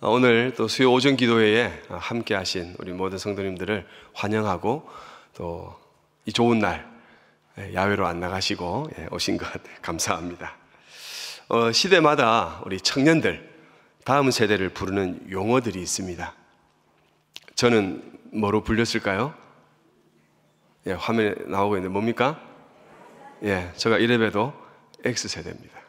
오늘 또 수요 오전 기도회에 함께 하신 우리 모든 성도님들을 환영하고 또 이 좋은 날 야외로 안 나가시고 오신 것 감사합니다. 시대마다 우리 청년들, 다음 세대를 부르는 용어들이 있습니다. 저는 뭐로 불렸을까요? 화면에 나오고 있는데 뭡니까? 제가 이래봬도 X세대입니다.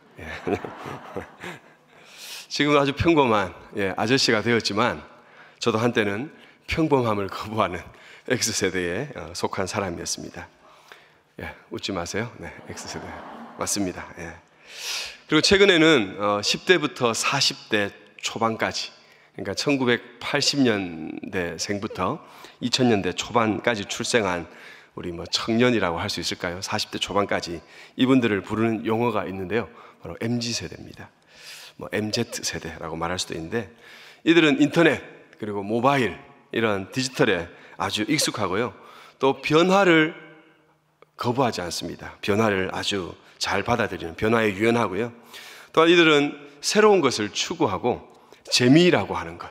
지금 아주 평범한 아저씨가 되었지만 저도 한때는 평범함을 거부하는 X세대에 속한 사람이었습니다. 웃지 마세요. X세대 맞습니다. 그리고 최근에는 10대부터 40대 초반까지, 그러니까 1980년대생부터 2000년대 초반까지 출생한 우리 청년이라고 할 수 있을까요? 40대 초반까지 이분들을 부르는 용어가 있는데요, 바로 MZ세대입니다. MZ세대라고 말할 수도 있는데, 이들은 인터넷 그리고 모바일 이런 디지털에 아주 익숙하고요, 또 변화를 거부하지 않습니다. 변화를 아주 잘 받아들이는, 변화에 유연하고요, 또한 이들은 새로운 것을 추구하고 재미라고 하는 것,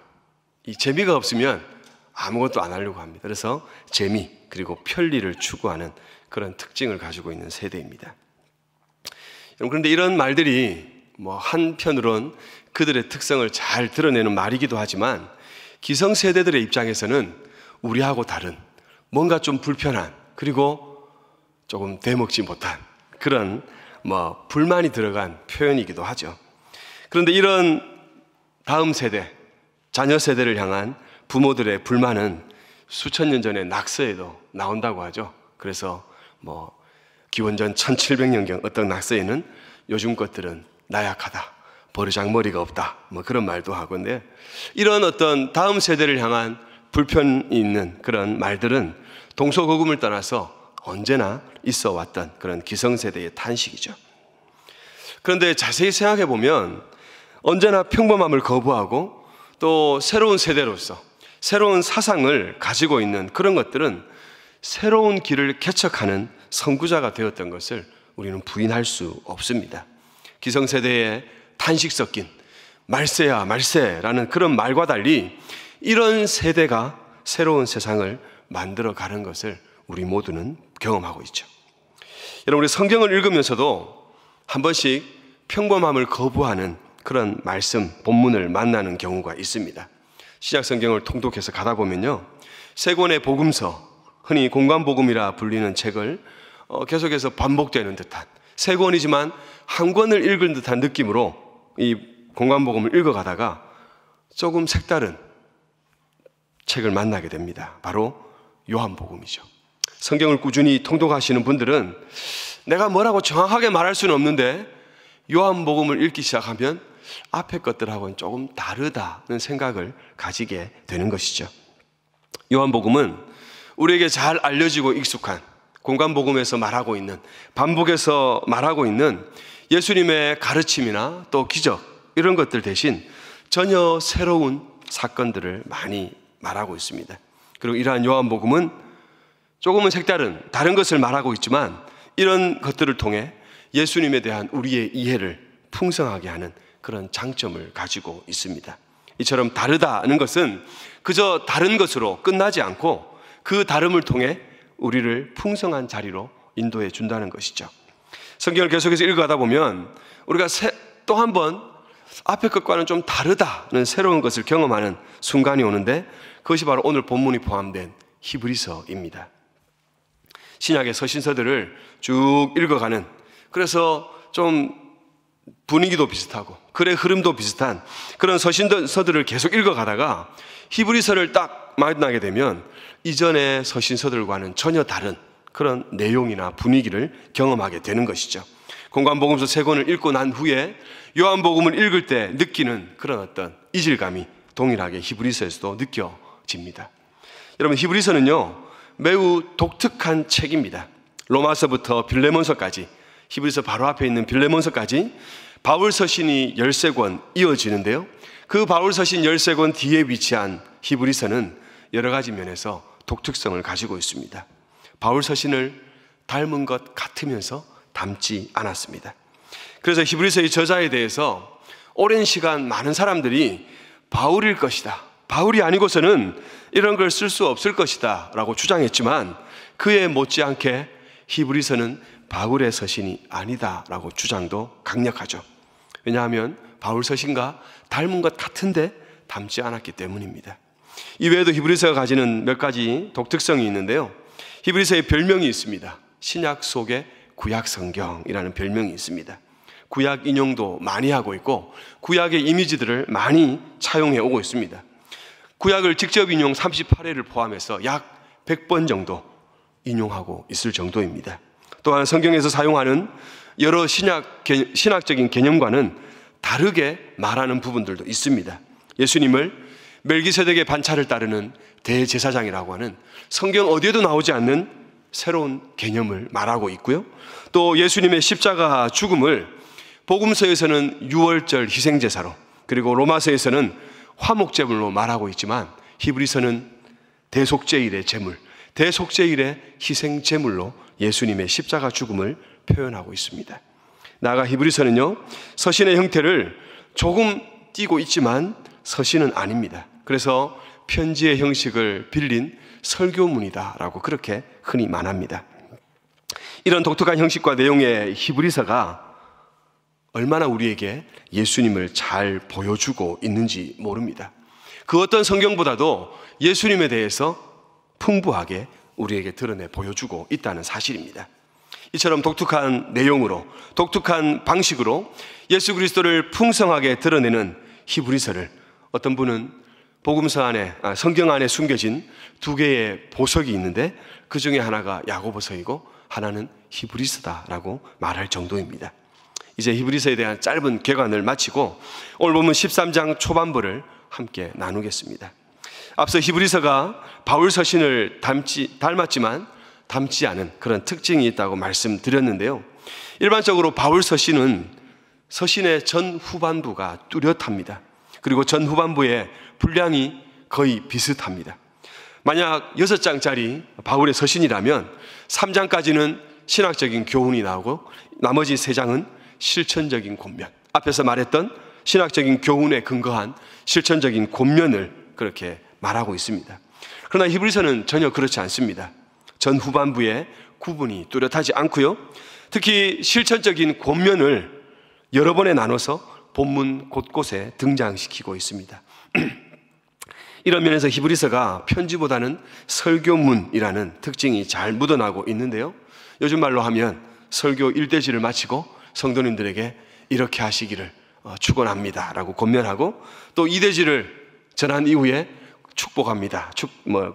이 재미가 없으면 아무것도 안 하려고 합니다. 그래서 재미 그리고 편리를 추구하는 그런 특징을 가지고 있는 세대입니다. 그런데 이런 말들이 한편으론 그들의 특성을 잘 드러내는 말이기도 하지만, 기성세대들의 입장에서는 우리하고 다른, 뭔가 좀 불편한, 그리고 조금 되먹지 못한 그런 불만이 들어간 표현이기도 하죠. 그런데 이런 다음 세대, 자녀 세대를 향한 부모들의 불만은 수천 년 전의 낙서에도 나온다고 하죠. 그래서 기원전 1700년경 어떤 낙서에는 요즘 것들은 나약하다, 버르장머리가 없다, 그런 말도 하건데, 이런 어떤 다음 세대를 향한 불편이 있는 그런 말들은 동서고금을 떠나서 언제나 있어 왔던 그런 기성세대의 탄식이죠. 그런데 자세히 생각해 보면 언제나 평범함을 거부하고 또 새로운 세대로서 새로운 사상을 가지고 있는 그런 것들은 새로운 길을 개척하는 선구자가 되었던 것을 우리는 부인할 수 없습니다. 기성세대의 탄식 섞인 말세야 말세라는 그런 말과 달리 이런 세대가 새로운 세상을 만들어가는 것을 우리 모두는 경험하고 있죠. 여러분, 우리 성경을 읽으면서도 한 번씩 평범함을 거부하는 그런 말씀, 본문을 만나는 경우가 있습니다. 신약 성경을 통독해서 가다 보면요, 세 권의 복음서, 흔히 공관복음이라 불리는 책을 계속해서 반복되는 듯한, 세 권이지만 한 권을 읽은 듯한 느낌으로 이 공관복음을 읽어가다가 조금 색다른 책을 만나게 됩니다. 바로 요한복음이죠. 성경을 꾸준히 통독하시는 분들은 내가 뭐라고 정확하게 말할 수는 없는데 요한복음을 읽기 시작하면 앞에 것들하고는 조금 다르다는 생각을 가지게 되는 것이죠. 요한복음은 우리에게 잘 알려지고 익숙한, 공관복음에서 말하고 있는, 반복해서 말하고 있는 예수님의 가르침이나 또 기적, 이런 것들 대신 전혀 새로운 사건들을 많이 말하고 있습니다. 그리고 이러한 요한복음은 조금은 색다른 다른 것을 말하고 있지만, 이런 것들을 통해 예수님에 대한 우리의 이해를 풍성하게 하는 그런 장점을 가지고 있습니다. 이처럼 다르다는 것은 그저 다른 것으로 끝나지 않고 그 다름을 통해 우리를 풍성한 자리로 인도해 준다는 것이죠. 성경을 계속해서 읽어가다 보면 우리가 또 한 번 앞에 것과는 좀 다르다는 새로운 것을 경험하는 순간이 오는데, 그것이 바로 오늘 본문이 포함된 히브리서입니다. 신약의 서신서들을 쭉 읽어가는, 그래서 좀 분위기도 비슷하고 글의 흐름도 비슷한 그런 서신서들을 계속 읽어가다가 히브리서를 딱 만나게 되면 이전의 서신서들과는 전혀 다른 그런 내용이나 분위기를 경험하게 되는 것이죠. 공관복음서 세 권을 읽고 난 후에 요한복음을 읽을 때 느끼는 그런 어떤 이질감이 동일하게 히브리서에서도 느껴집니다. 여러분, 히브리서는요 매우 독특한 책입니다. 로마서부터 빌레몬서까지, 히브리서 바로 앞에 있는 빌레몬서까지 바울 서신이 13권 이어지는데요, 그 바울 서신 13권 뒤에 위치한 히브리서는 여러 가지 면에서 독특성을 가지고 있습니다. 바울 서신을 닮은 것 같으면서 닮지 않았습니다. 그래서 히브리서의 저자에 대해서 오랜 시간 많은 사람들이 바울일 것이다, 바울이 아니고서는 이런 걸 쓸 수 없을 것이다 라고 주장했지만, 그에 못지않게 히브리서는 바울의 서신이 아니다 라고 주장도 강력하죠. 왜냐하면 바울 서신과 닮은 것 같은데 닮지 않았기 때문입니다. 이외에도 히브리서가 가지는 몇 가지 독특성이 있는데요, 히브리서의 별명이 있습니다. 신약 속의 구약 성경이라는 별명이 있습니다. 구약 인용도 많이 하고 있고 구약의 이미지들을 많이 차용해 오고 있습니다. 구약을 직접 인용 38회를 포함해서 약 100번 정도 인용하고 있을 정도입니다. 또한 성경에서 사용하는 여러 신학적인 개념과는 다르게 말하는 부분들도 있습니다. 예수님을 멜기세덱의 반차를 따르는 대제사장이라고 하는 성경 어디에도 나오지 않는 새로운 개념을 말하고 있고요, 또 예수님의 십자가 죽음을 복음서에서는 유월절 희생제사로, 그리고 로마서에서는 화목제물로 말하고 있지만 히브리서는 대속제일의 제물, 대속제일의 희생제물로 예수님의 십자가 죽음을 표현하고 있습니다. 나아가 히브리서는요, 서신의 형태를 조금 띠고 있지만 서신은 아닙니다. 그래서 편지의 형식을 빌린 설교문이다라고 그렇게 흔히 말합니다. 이런 독특한 형식과 내용의 히브리서가 얼마나 우리에게 예수님을 잘 보여주고 있는지 모릅니다. 그 어떤 성경보다도 예수님에 대해서 풍부하게 우리에게 드러내 보여주고 있다는 사실입니다. 이처럼 독특한 내용으로, 독특한 방식으로 예수 그리스도를 풍성하게 드러내는 히브리서를 어떤 분은 복음서 안에, 성경 안에 숨겨진 두 개의 보석이 있는데 그 중에 하나가 야고보서이고 하나는 히브리서다라고 말할 정도입니다. 이제 히브리서에 대한 짧은 개관을 마치고 오늘 보면 13장 초반부를 함께 나누겠습니다. 앞서 히브리서가 바울 서신을 닮았지만 닮지 않은 그런 특징이 있다고 말씀드렸는데요, 일반적으로 바울 서신은 서신의 전 후반부가 뚜렷합니다. 그리고 전 후반부의 분량이 거의 비슷합니다. 만약 6장짜리 바울의 서신이라면 3장까지는 신학적인 교훈이 나오고 나머지 3장은 실천적인 권면, 앞에서 말했던 신학적인 교훈에 근거한 실천적인 권면을 그렇게 말하고 있습니다. 그러나 히브리서는 전혀 그렇지 않습니다. 전 후반부에 구분이 뚜렷하지 않고요, 특히 실천적인 권면을 여러 번에 나눠서 본문 곳곳에 등장시키고 있습니다. 이런 면에서 히브리서가 편지보다는 설교문이라는 특징이 잘 묻어나고 있는데요, 요즘 말로 하면 설교 1대지를 마치고 성도님들에게 이렇게 하시기를 축원합니다 라고 권면하고, 또 2대지를 전한 이후에 축복합니다,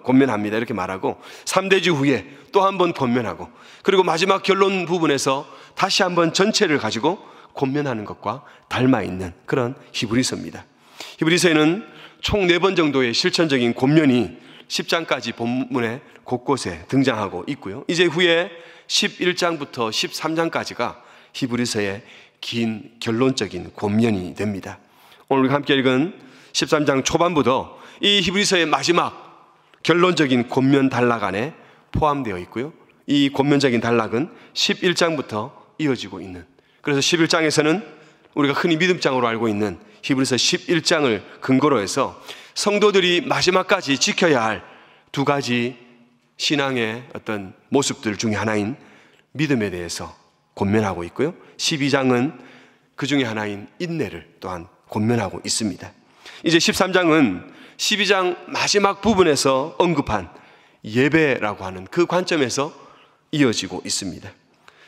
권면합니다 이렇게 말하고, 3대지 후에 또 한 번 권면하고, 그리고 마지막 결론 부분에서 다시 한번 전체를 가지고 권면하는 것과 닮아있는 그런 히브리서입니다. 히브리서에는 총 4번 정도의 실천적인 권면이 10장까지 본문에 곳곳에 등장하고 있고요, 이제 후에 11장부터 13장까지가 히브리서의 긴 결론적인 권면이 됩니다. 오늘 우리가 함께 읽은 13장 초반부터 이 히브리서의 마지막 결론적인 권면 단락 안에 포함되어 있고요, 이 권면적인 단락은 11장부터 이어지고 있는, 그래서 11장에서는 우리가 흔히 믿음장으로 알고 있는 히브리서 11장을 근거로 해서 성도들이 마지막까지 지켜야 할 2가지 신앙의 어떤 모습들 중에 하나인 믿음에 대해서 권면하고 있고요, 12장은 그 중에 하나인 인내를 또한 권면하고 있습니다. 이제 13장은 12장 마지막 부분에서 언급한 예배라고 하는 그 관점에서 이어지고 있습니다.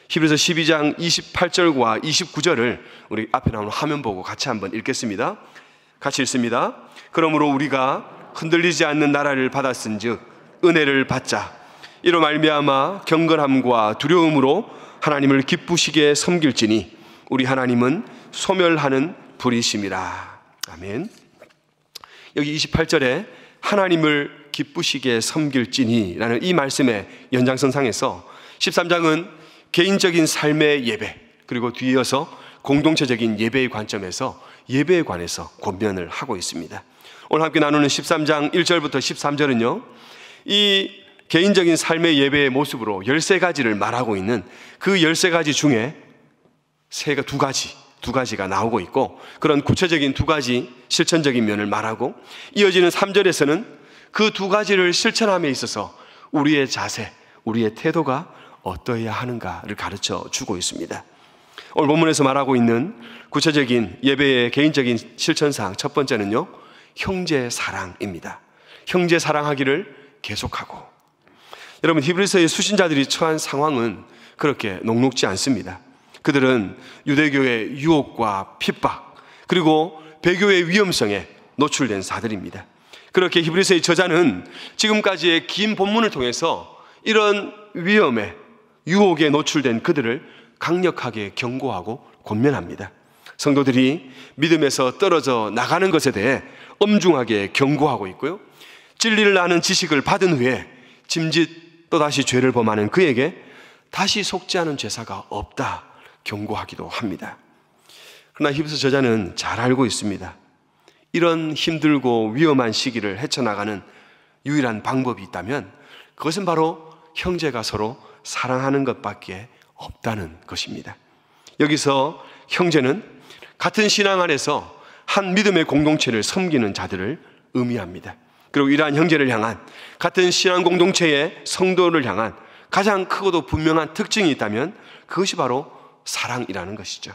히브리서 12장 28절과 29절을 우리 앞에 나오는 화면 보고 같이 한번 읽겠습니다. 같이 읽습니다. 그러므로 우리가 흔들리지 않는 나라를 받았은즉 은혜를 받자. 이로 말미암아 경건함과 두려움으로 하나님을 기쁘시게 섬길지니 우리 하나님은 소멸하는 불이심이라. 아멘. 여기 28절에 하나님을 기쁘시게 섬길지니 라는 이 말씀의 연장선상에서 13장은 개인적인 삶의 예배, 그리고 뒤이어서 공동체적인 예배의 관점에서 예배에 관해서 권면을 하고 있습니다. 오늘 함께 나누는 13장 1절부터 13절은요, 이 개인적인 삶의 예배의 모습으로 13가지를 말하고 있는 그 13가지 중에 2가지, 두 가지가 나오고 있고, 그런 구체적인 두 가지 실천적인 면을 말하고, 이어지는 3절에서는 그 두 가지를 실천함에 있어서 우리의 자세, 우리의 태도가 어떠해야 하는가를 가르쳐 주고 있습니다. 오늘 본문에서 말하고 있는 구체적인 예배의 개인적인 실천사항 첫 번째는요, 형제 사랑입니다. 형제 사랑하기를 계속하고. 여러분, 히브리서의 수신자들이 처한 상황은 그렇게 녹록지 않습니다. 그들은 유대교의 유혹과 핍박, 그리고 배교의 위험성에 노출된 자들입니다. 그렇게 히브리서의 저자는 지금까지의 긴 본문을 통해서 이런 위험에, 유혹에 노출된 그들을 강력하게 경고하고 권면합니다. 성도들이 믿음에서 떨어져 나가는 것에 대해 엄중하게 경고하고 있고요, 진리를 아는 지식을 받은 후에 짐짓 또다시 죄를 범하는 그에게 다시 속지 않은 죄사가 없다 경고하기도 합니다. 그러나 히브리서 저자는 잘 알고 있습니다. 이런 힘들고 위험한 시기를 헤쳐나가는 유일한 방법이 있다면 그것은 바로 형제가 서로 사랑하는 것밖에 없다는 것입니다. 여기서 형제는 같은 신앙 안에서 한 믿음의 공동체를 섬기는 자들을 의미합니다. 그리고 이러한 형제를 향한, 같은 신앙 공동체의 성도를 향한 가장 크고도 분명한 특징이 있다면 그것이 바로 사랑이라는 것이죠.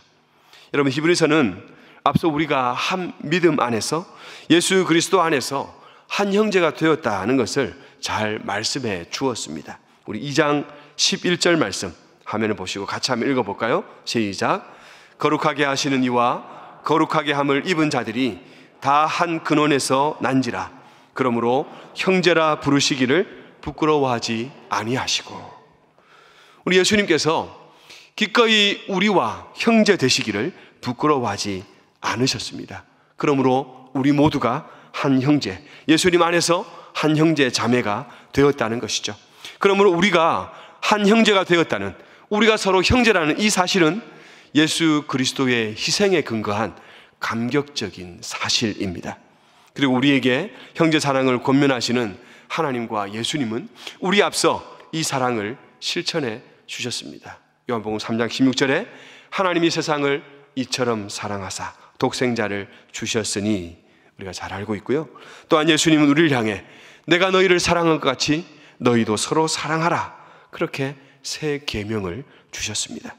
여러분, 히브리서는 앞서 우리가 한 믿음 안에서, 예수 그리스도 안에서 한 형제가 되었다는 것을 잘 말씀해 주었습니다. 우리 2장 11절 말씀 화면을 보시고 같이 한번 읽어볼까요? 시작. 거룩하게 하시는 이와 거룩하게 함을 입은 자들이 다 한 근원에서 난지라. 그러므로 형제라 부르시기를 부끄러워하지 아니하시고. 우리 예수님께서 기꺼이 우리와 형제 되시기를 부끄러워하지 않으셨습니다. 그러므로 우리 모두가 한 형제, 예수님 안에서 한 형제 자매가 되었다는 것이죠. 그러므로 우리가 한 형제가 되었다는, 우리가 서로 형제라는 이 사실은 예수 그리스도의 희생에 근거한 감격적인 사실입니다. 그리고 우리에게 형제 사랑을 권면하시는 하나님과 예수님은 우리 앞서 이 사랑을 실천해 주셨습니다. 요한복음 3장 16절에 하나님이 세상을 이처럼 사랑하사 독생자를 주셨으니, 우리가 잘 알고 있고요. 또한 예수님은 우리를 향해 내가 너희를 사랑한 것 같이 너희도 서로 사랑하라, 그렇게 새 계명을 주셨습니다.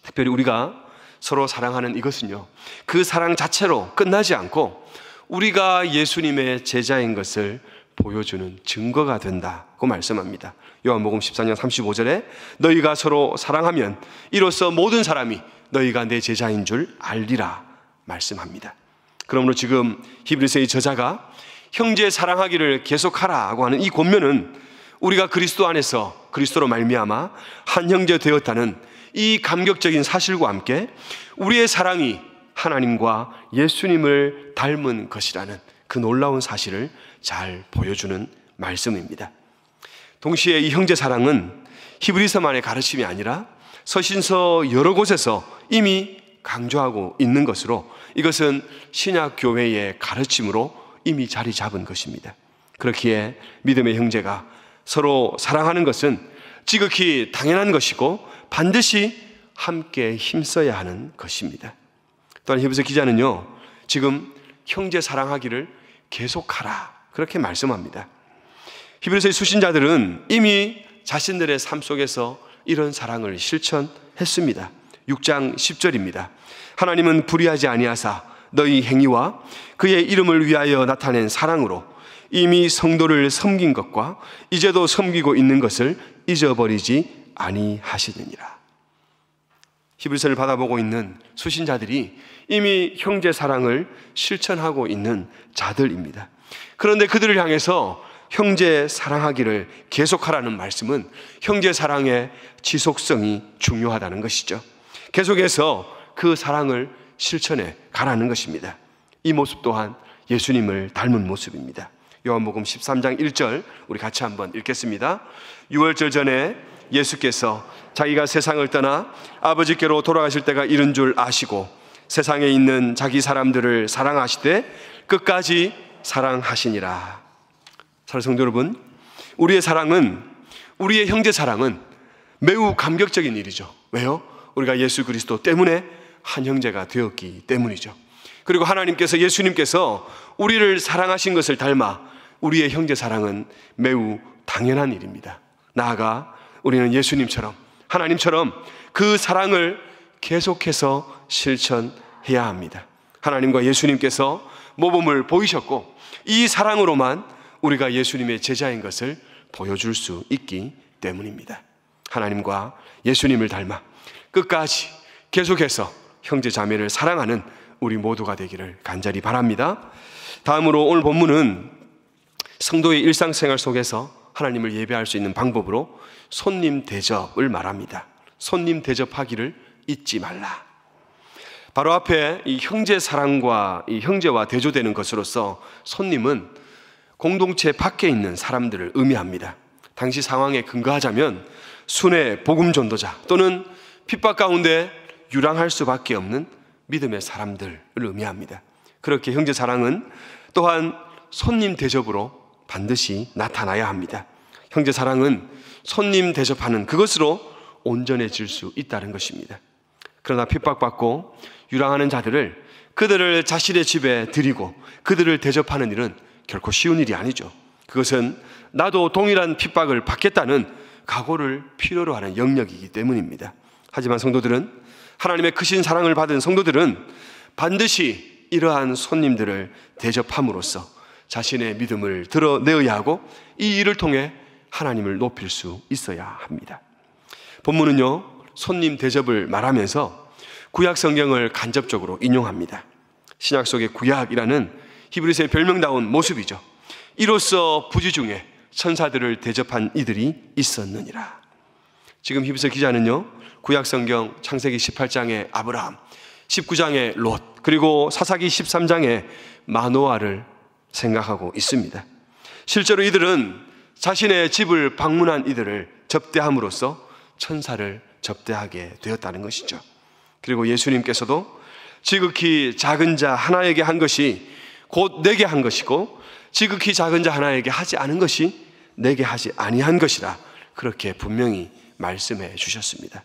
특별히 우리가 서로 사랑하는 이것은요, 그 사랑 자체로 끝나지 않고 우리가 예수님의 제자인 것을 보여주는 증거가 된다고 말씀합니다. 요한복음 14장 35절에 너희가 서로 사랑하면 이로써 모든 사람이 너희가 내 제자인 줄 알리라 말씀합니다. 그러므로 지금 히브리서의 저자가 형제 사랑하기를 계속하라고 하는 이 권면은 우리가 그리스도 안에서 그리스도로 말미암아 한 형제 되었다는 이 감격적인 사실과 함께 우리의 사랑이 하나님과 예수님을 닮은 것이라는 그 놀라운 사실을 잘 보여주는 말씀입니다. 동시에 이 형제 사랑은 히브리서만의 가르침이 아니라 서신서 여러 곳에서 이미 강조하고 있는 것으로, 이것은 신약 교회의 가르침으로 이미 자리 잡은 것입니다. 그렇기에 믿음의 형제가 서로 사랑하는 것은 지극히 당연한 것이고 반드시 함께 힘써야 하는 것입니다. 또한 히브리서 기자는요, 지금 형제 사랑하기를 계속하라 그렇게 말씀합니다. 히브리서의 수신자들은 이미 자신들의 삶 속에서 이런 사랑을 실천했습니다. 6장 10절입니다. 하나님은 불의하지 아니하사 너희 행위와 그의 이름을 위하여 나타낸 사랑으로 이미 성도를 섬긴 것과 이제도 섬기고 있는 것을 잊어버리지 아니하시느니라. 히브리서를 받아보고 있는 수신자들이 이미 형제 사랑을 실천하고 있는 자들입니다. 그런데 그들을 향해서 형제 사랑하기를 계속하라는 말씀은 형제 사랑의 지속성이 중요하다는 것이죠. 계속해서 그 사랑을 실천해 가라는 것입니다. 이 모습 또한 예수님을 닮은 모습입니다. 요한복음 13장 1절 우리 같이 한번 읽겠습니다. 유월절 전에 예수께서 자기가 세상을 떠나 아버지께로 돌아가실 때가 이른 줄 아시고 세상에 있는 자기 사람들을 사랑하시되 끝까지 사랑하시니라. 사랑하는 성도 여러분, 우리의 사랑은, 우리의 형제 사랑은 매우 감격적인 일이죠. 왜요? 우리가 예수 그리스도 때문에 한 형제가 되었기 때문이죠. 그리고 하나님께서, 예수님께서 우리를 사랑하신 것을 닮아 우리의 형제 사랑은 매우 당연한 일입니다. 나아가 우리는 예수님처럼, 하나님처럼 그 사랑을 계속해서 실천해야 합니다. 하나님과 예수님께서 모범을 보이셨고 이 사랑으로만 우리가 예수님의 제자인 것을 보여줄 수 있기 때문입니다. 하나님과 예수님을 닮아 끝까지 계속해서 형제 자매를 사랑하는 우리 모두가 되기를 간절히 바랍니다. 다음으로 오늘 본문은 성도의 일상생활 속에서 하나님을 예배할 수 있는 방법으로 손님 대접을 말합니다. 손님 대접하기를 잊지 말라. 바로 앞에 이 형제 사랑과 이 형제와 대조되는 것으로서 손님은 공동체 밖에 있는 사람들을 의미합니다. 당시 상황에 근거하자면 순회 복음 전도자 또는 핍박 가운데 유랑할 수밖에 없는 믿음의 사람들을 의미합니다. 그렇게 형제 사랑은 또한 손님 대접으로 반드시 나타나야 합니다. 형제 사랑은 손님 대접하는 그것으로 온전해질 수 있다는 것입니다. 그러나 핍박받고 유랑하는 자들을 그들을 자신의 집에 들이고 그들을 대접하는 일은 결코 쉬운 일이 아니죠. 그것은 나도 동일한 핍박을 받겠다는 각오를 필요로 하는 영역이기 때문입니다. 하지만 성도들은, 하나님의 크신 사랑을 받은 성도들은 반드시 이러한 손님들을 대접함으로써 자신의 믿음을 드러내어야 하고 이 일을 통해 하나님을 높일 수 있어야 합니다. 본문은요, 손님 대접을 말하면서 구약 성경을 간접적으로 인용합니다. 신약 속의 구약이라는 히브리서의 별명다운 모습이죠. 이로써 부지 중에 천사들을 대접한 이들이 있었느니라. 지금 히브리서 기자는요, 구약 성경 창세기 18장의 아브라함, 19장의 롯, 그리고 사사기 13장의 마노아를 생각하고 있습니다. 실제로 이들은 자신의 집을 방문한 이들을 접대함으로써 천사를 접대하게 되었다는 것이죠. 그리고 예수님께서도 지극히 작은 자 하나에게 한 것이 곧 내게 한 것이고 지극히 작은 자 하나에게 하지 않은 것이 내게 하지 아니한 것이라 그렇게 분명히 말씀해 주셨습니다.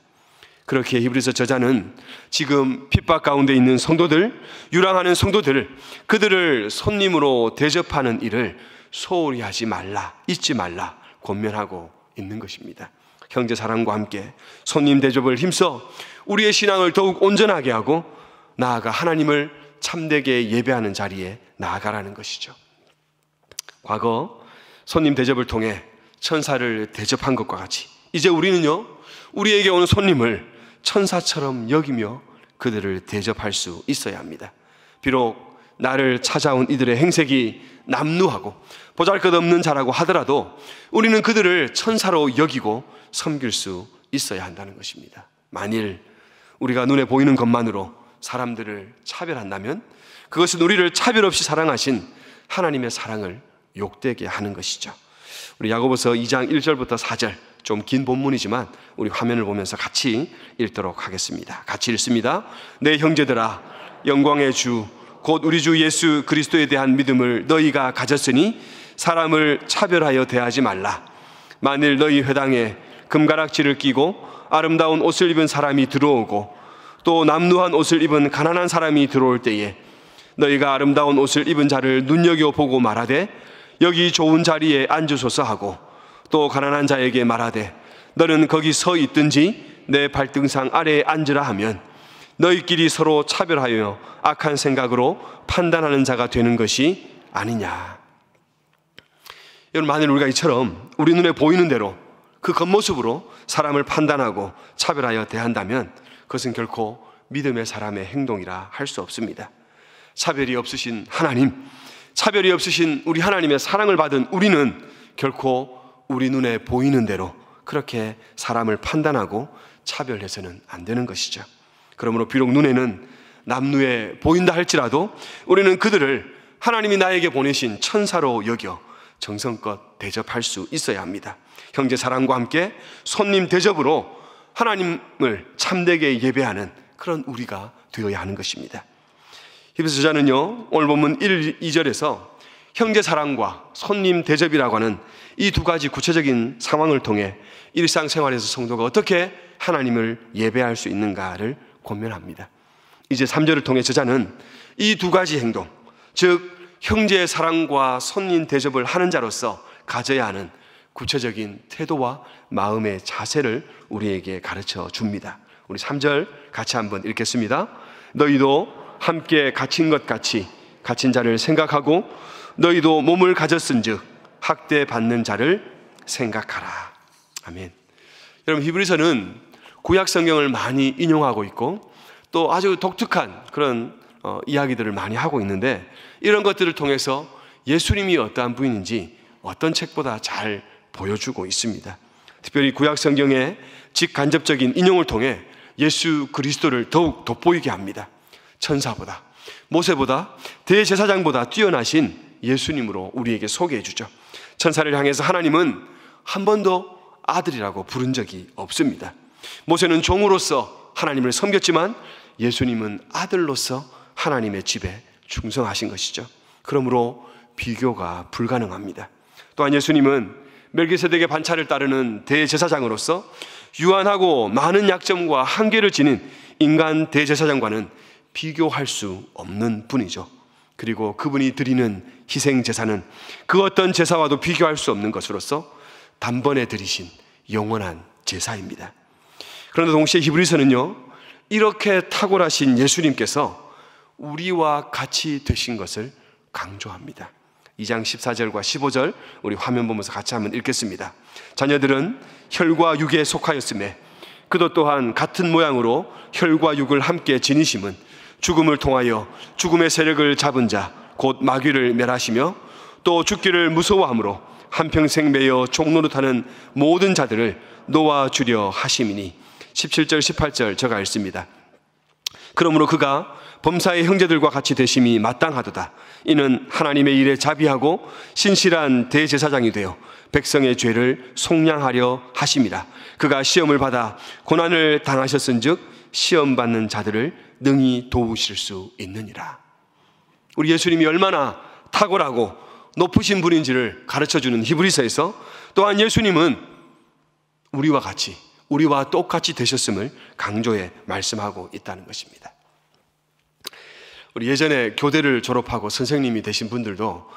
그렇게 히브리서 저자는 지금 핍박 가운데 있는 성도들, 유랑하는 성도들, 그들을 손님으로 대접하는 일을 소홀히 하지 말라, 잊지 말라 권면하고 있는 것입니다. 형제 사랑과 함께 손님 대접을 힘써 우리의 신앙을 더욱 온전하게 하고 나아가 하나님을 참되게 예배하는 자리에 나아가라는 것이죠. 과거 손님 대접을 통해 천사를 대접한 것과 같이 이제 우리는요, 우리에게 오는 손님을 천사처럼 여기며 그들을 대접할 수 있어야 합니다. 비록 나를 찾아온 이들의 행색이 남루하고 보잘것없는 자라고 하더라도 우리는 그들을 천사로 여기고 섬길 수 있어야 한다는 것입니다. 만일 우리가 눈에 보이는 것만으로 사람들을 차별한다면 그것은 우리를 차별 없이 사랑하신 하나님의 사랑을 욕되게 하는 것이죠. 우리 야고보서 2장 1절부터 4절, 좀 긴 본문이지만 우리 화면을 보면서 같이 읽도록 하겠습니다. 같이 읽습니다. 내 형제들아, 영광의 주 곧 우리 주 예수 그리스도에 대한 믿음을 너희가 가졌으니 사람을 차별하여 대하지 말라. 만일 너희 회당에 금가락지를 끼고 아름다운 옷을 입은 사람이 들어오고 또 남루한 옷을 입은 가난한 사람이 들어올 때에 너희가 아름다운 옷을 입은 자를 눈여겨보고 말하되 여기 좋은 자리에 앉으소서 하고 또 가난한 자에게 말하되 너는 거기 서 있든지 내 발등상 아래에 앉으라 하면 너희끼리 서로 차별하여 악한 생각으로 판단하는 자가 되는 것이 아니냐. 여러분, 만일 우리가 이처럼 우리 눈에 보이는 대로 그 겉모습으로 사람을 판단하고 차별하여 대한다면 그것은 결코 믿음의 사람의 행동이라 할 수 없습니다. 차별이 없으신 하나님, 차별이 없으신 우리 하나님의 사랑을 받은 우리는 결코 우리 눈에 보이는 대로 그렇게 사람을 판단하고 차별해서는 안 되는 것이죠. 그러므로 비록 눈에는 남루해 보인다 할지라도 우리는 그들을 하나님이 나에게 보내신 천사로 여겨 정성껏 대접할 수 있어야 합니다. 형제 사랑과 함께 손님 대접으로 하나님을 참되게 예배하는 그런 우리가 되어야 하는 것입니다. 히브리서 저자는요, 오늘 본문 1, 2절에서 형제 사랑과 손님 대접이라고 하는 이 두 가지 구체적인 상황을 통해 일상생활에서 성도가 어떻게 하나님을 예배할 수 있는가를 권면합니다. 이제 3절을 통해 저자는 이 두 가지 행동, 즉 형제의 사랑과 손님 대접을 하는 자로서 가져야 하는 구체적인 태도와 마음의 자세를 우리에게 가르쳐 줍니다. 우리 3절 같이 한번 읽겠습니다. 너희도 함께 갇힌 것 같이 갇힌 자를 생각하고 너희도 몸을 가졌은즉 학대받는 자를 생각하라. 아멘. 여러분, 히브리서는 구약 성경을 많이 인용하고 있고 또 아주 독특한 그런 이야기들을 많이 하고 있는데, 이런 것들을 통해서 예수님이 어떠한 분인지 어떤 책보다 잘 보여주고 있습니다. 특별히 구약 성경의 직간접적인 인용을 통해 예수 그리스도를 더욱 돋보이게 합니다. 천사보다, 모세보다, 대제사장보다 뛰어나신 예수님으로 우리에게 소개해 주죠. 천사를 향해서 하나님은 한 번도 아들이라고 부른 적이 없습니다. 모세는 종으로서 하나님을 섬겼지만 예수님은 아들로서 하나님의 집에 충성하신 것이죠. 그러므로 비교가 불가능합니다. 또한 예수님은 멜기세덱의 반차를 따르는 대제사장으로서 유한하고 많은 약점과 한계를 지닌 인간 대제사장과는 비교할 수 없는 분이죠. 그리고 그분이 드리는 희생 제사는 그 어떤 제사와도 비교할 수 없는 것으로서 단번에 드리신 영원한 제사입니다. 그런데 동시에 히브리서는요, 이렇게 탁월하신 예수님께서 우리와 같이 되신 것을 강조합니다. 2장 14절과 15절 우리 화면 보면서 같이 한번 읽겠습니다. 자녀들은 혈과 육에 속하였음에 그도 또한 같은 모양으로 혈과 육을 함께 지니심은 죽음을 통하여 죽음의 세력을 잡은 자 곧 마귀를 멸하시며 또 죽기를 무서워함으로 한평생 매여 종노릇하는 모든 자들을 놓아주려 하심이니. 17절 18절 제가 읽습니다. 그러므로 그가 범사의 형제들과 같이 되심이 마땅하도다. 이는 하나님의 일에 자비하고 신실한 대제사장이 되어 백성의 죄를 속량하려 하심이라. 그가 시험을 받아 고난을 당하셨은즉 시험 받는 자들을 능히 도우실 수 있느니라. 우리 예수님이 얼마나 탁월하고 높으신 분인지를 가르쳐주는 히브리서에서 또한 예수님은 우리와 같이, 우리와 똑같이 되셨음을 강조해 말씀하고 있다는 것입니다. 우리 예전에 교대를 졸업하고 선생님이 되신 분들도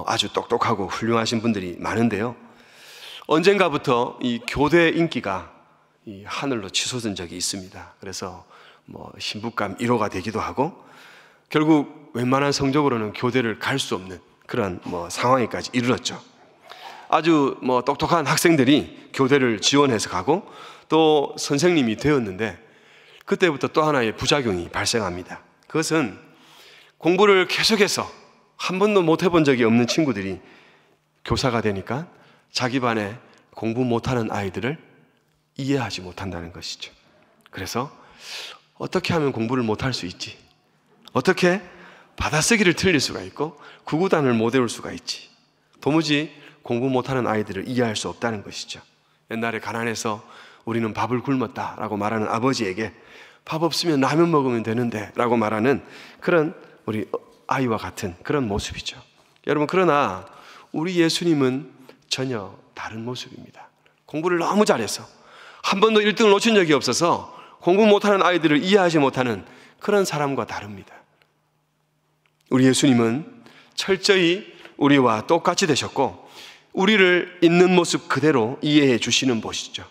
아주 똑똑하고 훌륭하신 분들이 많은데요, 언젠가부터 이 교대 인기가 이 하늘로 치솟은 적이 있습니다. 그래서 신부감 1호가 되기도 하고 결국 웬만한 성적으로는 교대를 갈 수 없는 그런 상황에까지 이르렀죠. 아주 똑똑한 학생들이 교대를 지원해서 가고 또 선생님이 되었는데, 그때부터 또 하나의 부작용이 발생합니다. 그것은 공부를 계속해서 한 번도 못 해본 적이 없는 친구들이 교사가 되니까 자기 반에 공부 못하는 아이들을 이해하지 못한다는 것이죠. 그래서 어떻게 하면 공부를 못할 수 있지? 어떻게 받아쓰기를 틀릴 수가 있고 구구단을 못 외울 수가 있지? 도무지 공부 못하는 아이들을 이해할 수 없다는 것이죠. 옛날에 가난해서 우리는 밥을 굶었다라고 말하는 아버지에게 밥 없으면 라면 먹으면 되는데 라고 말하는 그런 우리 아이와 같은 그런 모습이죠. 여러분, 그러나 우리 예수님은 전혀 다른 모습입니다. 공부를 너무 잘해서 한 번도 1등을 놓친 적이 없어서 공부 못하는 아이들을 이해하지 못하는 그런 사람과 다릅니다. 우리 예수님은 철저히 우리와 똑같이 되셨고 우리를 있는 모습 그대로 이해해 주시는 분이시죠.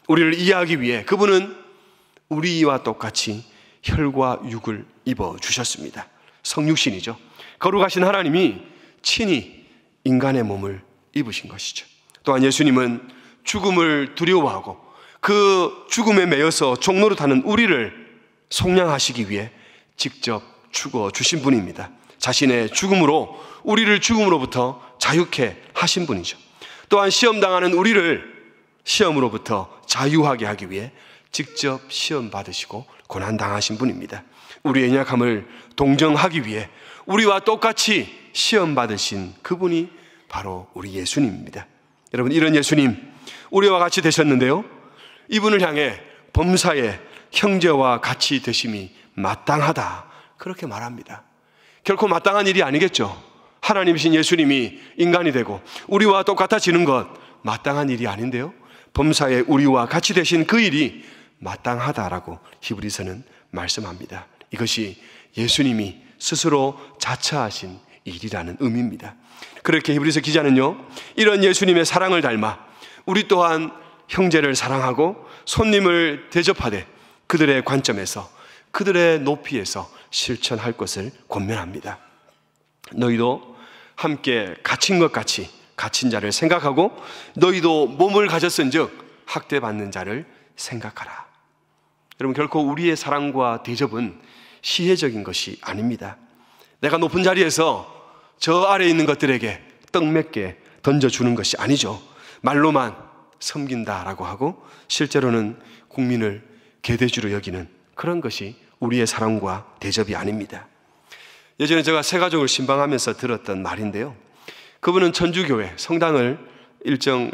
우리를 이해하기 위해 그분은 우리와 똑같이 혈과 육을 입어 주셨습니다. 성육신이죠. 거룩하신 하나님이 친히 인간의 몸을 입으신 것이죠. 또한 예수님은 죽음을 두려워하고 그 죽음에 매여서 종노릇하는 우리를 속량하시기 위해 직접 죽어 주신 분입니다. 자신의 죽음으로 우리를 죽음으로부터 자유케 하신 분이죠. 또한 시험당하는 우리를 시험으로부터 자유하게 하기 위해 직접 시험 받으시고 고난당하신 분입니다. 우리의 연약함을 동정하기 위해 우리와 똑같이 시험 받으신 그분이 바로 우리 예수님입니다. 여러분, 이런 예수님 우리와 같이 되셨는데요, 이분을 향해 범사의 형제와 같이 되심이 마땅하다 그렇게 말합니다. 결코 마땅한 일이 아니겠죠. 하나님이신 예수님이 인간이 되고 우리와 똑같아지는 것 마땅한 일이 아닌데요, 범사에 우리와 같이 되신 그 일이 마땅하다라고 히브리서는 말씀합니다. 이것이 예수님이 스스로 자처하신 일이라는 의미입니다. 그렇게 히브리서 기자는요, 이런 예수님의 사랑을 닮아 우리 또한 형제를 사랑하고 손님을 대접하되 그들의 관점에서, 그들의 높이에서 실천할 것을 권면합니다. 너희도 함께 갇힌 것 같이 갇힌 자를 생각하고 너희도 몸을 가졌은즉 학대받는 자를 생각하라. 여러분, 결코 우리의 사랑과 대접은 시혜적인 것이 아닙니다. 내가 높은 자리에서 저 아래에 있는 것들에게 떡 몇 개 던져주는 것이 아니죠. 말로만 섬긴다라고 하고 실제로는 국민을 개돼지로 여기는 그런 것이 우리의 사랑과 대접이 아닙니다. 예전에 제가 새가족을 신방하면서 들었던 말인데요, 그분은 천주교회 성당을 일정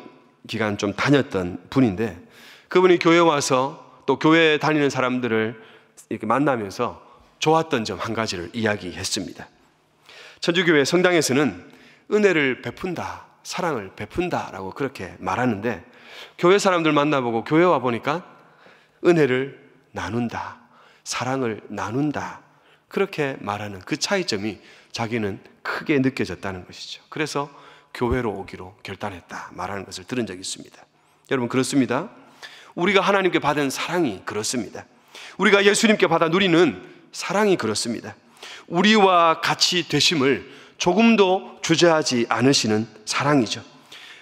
기간 좀 다녔던 분인데, 그분이 교회에 와서 또 교회에 다니는 사람들을 이렇게 만나면서 좋았던 점 한 가지를 이야기했습니다. 천주교회 성당에서는 은혜를 베푼다, 사랑을 베푼다라고 그렇게 말하는데, 교회 사람들 만나보고 교회 와 보니까 은혜를 나눈다, 사랑을 나눈다, 그렇게 말하는 그 차이점이 자기는 크게 느껴졌다는 것이죠. 그래서 교회로 오기로 결단했다 말하는 것을 들은 적이 있습니다. 여러분, 그렇습니다. 우리가 하나님께 받은 사랑이 그렇습니다. 우리가 예수님께 받아 누리는 사랑이 그렇습니다. 우리와 같이 되심을 조금도 주저하지 않으시는 사랑이죠.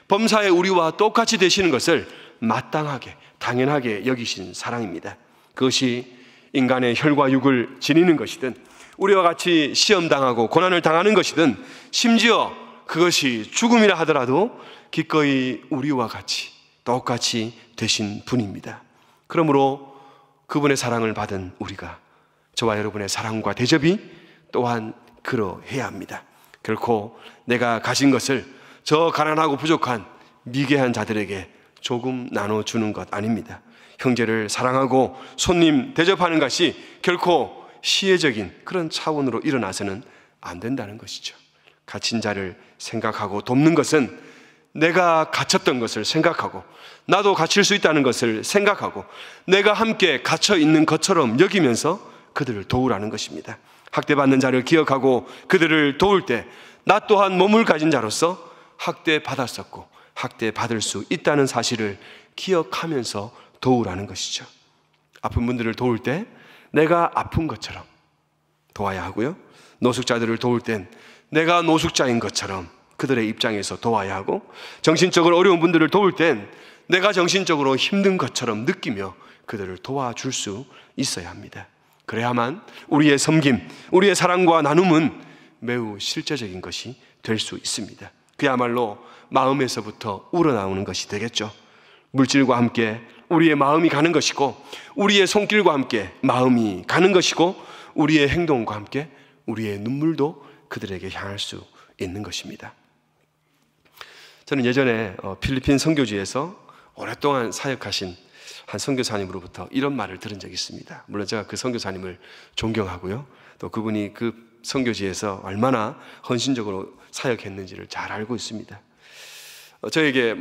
범사에 우리와 똑같이 되시는 것을 마땅하게, 당연하게 여기신 사랑입니다. 그것이 인간의 혈과 육을 지니는 것이든, 우리와 같이 시험당하고 고난을 당하는 것이든, 심지어 그것이 죽음이라 하더라도 기꺼이 우리와 같이 똑같이 되신 분입니다. 그러므로 그분의 사랑을 받은 우리가 저와 여러분의 사랑과 대접이 또한 그러해야 합니다. 결코 내가 가진 것을 저 가난하고 부족한 미개한 자들에게 조금 나눠주는 것 아닙니다. 형제를 사랑하고 손님 대접하는 것이 결코 시혜적인 그런 차원으로 일어나서는 안 된다는 것이죠. 갇힌 자를 생각하고 돕는 것은 내가 갇혔던 것을 생각하고 나도 갇힐 수 있다는 것을 생각하고 내가 함께 갇혀 있는 것처럼 여기면서 그들을 도우라는 것입니다. 학대받는 자를 기억하고 그들을 도울 때 나 또한 몸을 가진 자로서 학대받았었고 학대받을 수 있다는 사실을 기억하면서 도우라는 것이죠. 아픈 분들을 도울 때 내가 아픈 것처럼 도와야 하고요, 노숙자들을 도울 땐 내가 노숙자인 것처럼 그들의 입장에서 도와야 하고, 정신적으로 어려운 분들을 도울 땐 내가 정신적으로 힘든 것처럼 느끼며 그들을 도와줄 수 있어야 합니다. 그래야만 우리의 섬김, 우리의 사랑과 나눔은 매우 실제적인 것이 될 수 있습니다. 그야말로 마음에서부터 우러나오는 것이 되겠죠. 물질과 함께 우리의 마음이 가는 것이고, 우리의 손길과 함께 마음이 가는 것이고, 우리의 행동과 함께 우리의 눈물도 그들에게 향할 수 있는 것입니다. 저는 예전에 필리핀 선교지에서 오랫동안 사역하신 한 선교사님으로부터 이런 말을 들은 적이 있습니다. 물론 제가 그 선교사님을 존경하고요, 또 그분이 그 선교지에서 얼마나 헌신적으로 사역했는지를 잘 알고 있습니다. 저에게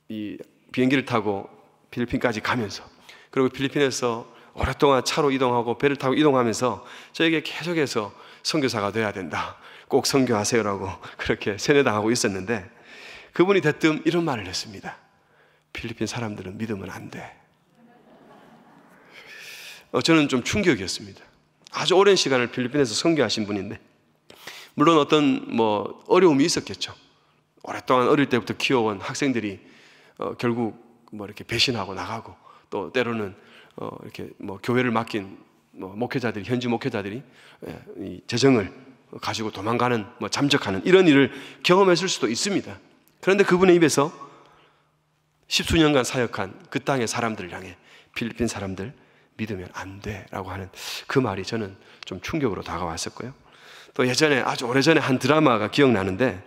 이 비행기를 타고 필리핀까지 가면서, 그리고 필리핀에서 오랫동안 차로 이동하고 배를 타고 이동하면서 저에게 계속해서 선교사가 돼야 된다, 꼭 선교하세요라고 그렇게 세뇌당하고 있었는데, 그분이 대뜸 이런 말을 했습니다. 필리핀 사람들은 믿으면 안 돼. 저는 좀 충격이었습니다. 아주 오랜 시간을 필리핀에서 선교하신 분인데, 물론 어떤 어려움이 있었겠죠. 오랫동안 어릴 때부터 키워온 학생들이 결국 이렇게 배신하고 나가고, 또 때로는 이렇게 교회를 맡긴 목회자들이, 현지 목회자들이 이 재정을 가지고 도망가는, 잠적하는 이런 일을 경험했을 수도 있습니다. 그런데 그분의 입에서 십수년간 사역한 그 땅의 사람들을 향해 필리핀 사람들 믿으면 안 돼라고 하는 그 말이 저는 좀 충격으로 다가왔었고요. 또 예전에, 아주 오래전에 한 드라마가 기억나는데,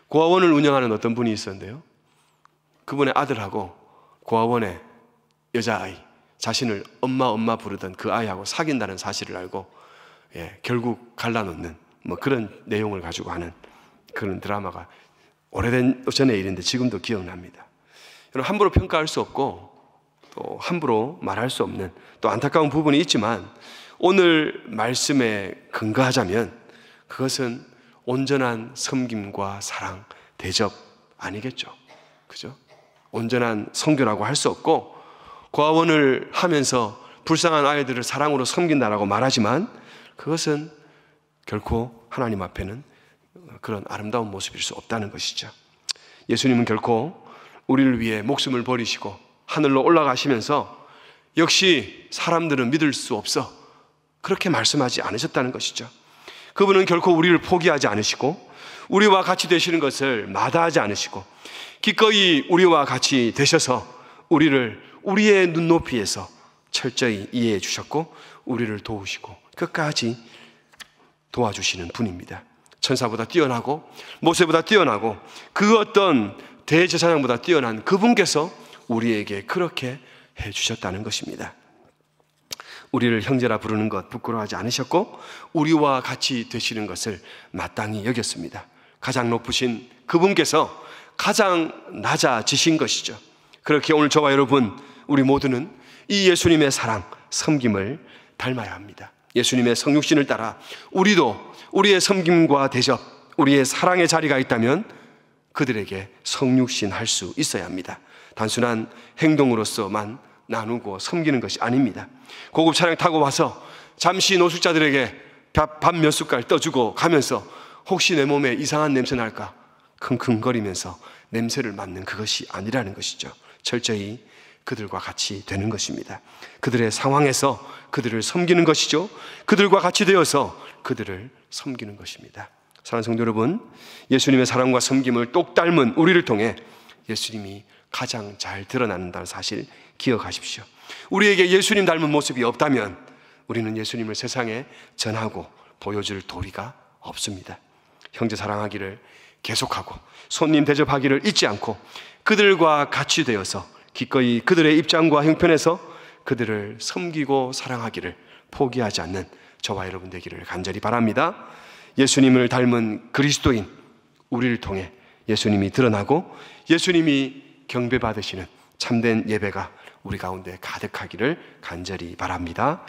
고아원을 운영하는 어떤 분이 있었는데요, 그분의 아들하고 고아원의 여자아이, 자신을 엄마 부르던 그 아이하고 사귄다는 사실을 알고 결국 갈라놓는 그런 내용을 가지고 하는 그런 드라마가 오래된 전의 일인데 지금도 기억납니다. 여러분, 함부로 평가할 수 없고 또 함부로 말할 수 없는 또 안타까운 부분이 있지만, 오늘 말씀에 근거하자면 그것은 온전한 섬김과 사랑, 대접 아니겠죠. 그죠? 온전한 선교라고 할 수 없고, 고아원을 하면서 불쌍한 아이들을 사랑으로 섬긴다라고 말하지만 그것은 결코 하나님 앞에는 그런 아름다운 모습일 수 없다는 것이죠. 예수님은 결코 우리를 위해 목숨을 버리시고 하늘로 올라가시면서 역시 사람들은 믿을 수 없어, 그렇게 말씀하지 않으셨다는 것이죠. 그분은 결코 우리를 포기하지 않으시고 우리와 같이 되시는 것을 마다하지 않으시고 기꺼이 우리와 같이 되셔서 우리를 우리의 눈높이에서 철저히 이해해 주셨고 우리를 도우시고 끝까지 도와주시는 분입니다. 천사보다 뛰어나고 모세보다 뛰어나고 그 어떤 대제사장보다 뛰어난 그분께서 우리에게 그렇게 해 주셨다는 것입니다. 우리를 형제라 부르는 것 부끄러워하지 않으셨고 우리와 같이 되시는 것을 마땅히 여겼습니다. 가장 높으신 그분께서 가장 낮아지신 것이죠. 그렇게 오늘 저와 여러분, 우리 모두는 이 예수님의 사랑, 섬김을 닮아야 합니다. 예수님의 성육신을 따라 우리도 우리의 섬김과 대접, 우리의 사랑의 자리가 있다면 그들에게 성육신 할 수 있어야 합니다. 단순한 행동으로서만 나누고 섬기는 것이 아닙니다. 고급 차량 타고 와서 잠시 노숙자들에게 밥 몇 숟갈 떠주고 가면서 혹시 내 몸에 이상한 냄새 날까 킁킁거리면서 냄새를 맡는 그것이 아니라는 것이죠. 철저히 그들과 같이 되는 것입니다. 그들의 상황에서 그들을 섬기는 것이죠. 그들과 같이 되어서 그들을 섬기는 것입니다. 사랑하는 성도 여러분, 예수님의 사랑과 섬김을 똑 닮은 우리를 통해 예수님이 가장 잘 드러난다는 사실 기억하십시오. 우리에게 예수님 닮은 모습이 없다면 우리는 예수님을 세상에 전하고 보여줄 도리가 없습니다. 형제 사랑하기를 계속하고 손님 대접하기를 잊지 않고 그들과 같이 되어서 기꺼이 그들의 입장과 형편에서 그들을 섬기고 사랑하기를 포기하지 않는 저와 여러분 되기를 간절히 바랍니다. 예수님을 닮은 그리스도인 우리를 통해 예수님이 드러나고 예수님이 경배받으시는 참된 예배가 우리 가운데 가득하기를 간절히 바랍니다.